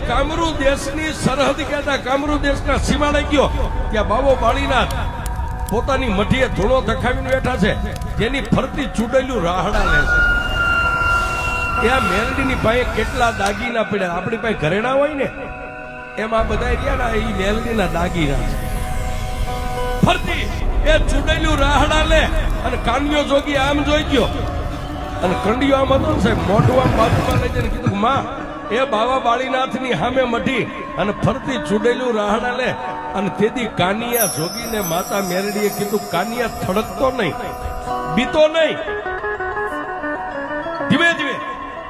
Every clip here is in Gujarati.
કામરૂ દેશની સરહદ કહેતા કામરૂ દેશના સીમાડે ગયો ત્યાં બાબો બાળીનાથ પોતાની મઢીએ ધૂળો ધખાવીને બેઠા છે, જેની ફરતી ચૂડેલું રાહડા લે છે. ત્યાં મેલડીની પાસે કેટલા દાગીના પડ્યા, આપણી પાસે ઘરેણા હોય ને એમાં બધા રહ્યા ને એ મેલડીના દાગીના છે. ફરતી એ ચૂડેલું રાહડા લે અને કાન્યો જોગી આમ જોઈ ગયો અને કંડિયો આમ હતો ને સાહેબ, મોઢું આમ બાજુમાં લઈ જઈને કીધું માં એ બાબા બાળીનાથની સામે મઢી અને ફરતી ચૂડેલું રાહડા લે. અને તેથી કાનિયા જોગીને માતા મેરડીએ કીધું કાનિયા થડકતો નહીં, બીતો નહીં, ધીમે ધીમે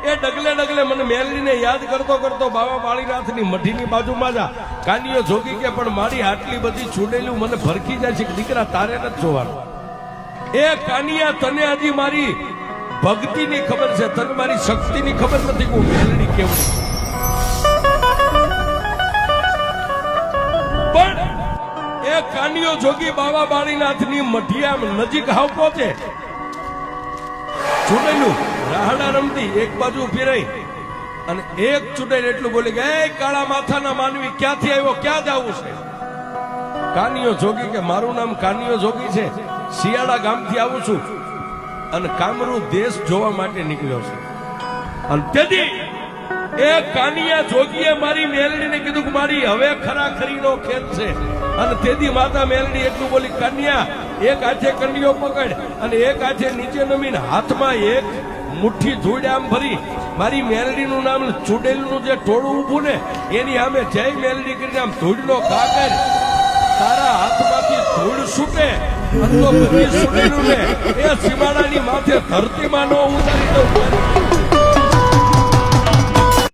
એ ડગલે ડગલે મને મેરડીને યાદ કરતો કરતો બાબા બાળીનાથની મઢીની બાજુમાં જા. કાનિયો જોગી કે પણ મારી આટલી બધી ચૂડેલું મને ભરખી જાય છે કે દીકરા તારે નથી જોવાનું. એ કાનિયા તને હજી મારી ભક્તિની ખબર છે, તને મારી શક્તિની ખબર નથી કે હું મેલડી કેવું. પણ એ કાનિયો જોગી બાબા બાળીનાથની મઢિયા નજીક હાવ પહોંચે, ચૂડેલું રાહડા રમતી એક બાજુ ઉભી રહી અને એક ચૂડેલ એટલું બોલી કે એ કાળા માથાના માનવી ક્યાંથી આવ્યો, ક્યાં જવું છે? કાનિયો જોગી કે મારું નામ કાનિયો જોગી છે, શિયાળા ગામથી આવું છું અને કામરૂ દેશ જોવા માટે નીકળ્યો છે. અને તેથી એ કાનિયા જોગીએ મારી મેલડીને કીધું કે મારી હવે ખરાખરીનો ખેલ છે. અને તેથી માતા મેલડી એટલું બોલી કન્યા એક હાથે કંડિયો પકડ અને એક હાથે નીચે નમીને હાથમાં એક મુઠ્ઠી ધૂળ આમ ભરી મારી મેલડીનું નામ ચૂડેલનું જે ટોળું ઊભું ને એની સામે જય મેલડી કરીને આમ ધૂળનો ઘા કર. તારા હાથમાંથી ધૂળ છૂટે તો બધી ચૂડેલું ને એ સીમાડાની માથે ધરતીમાં નો ઉતારી દઉં.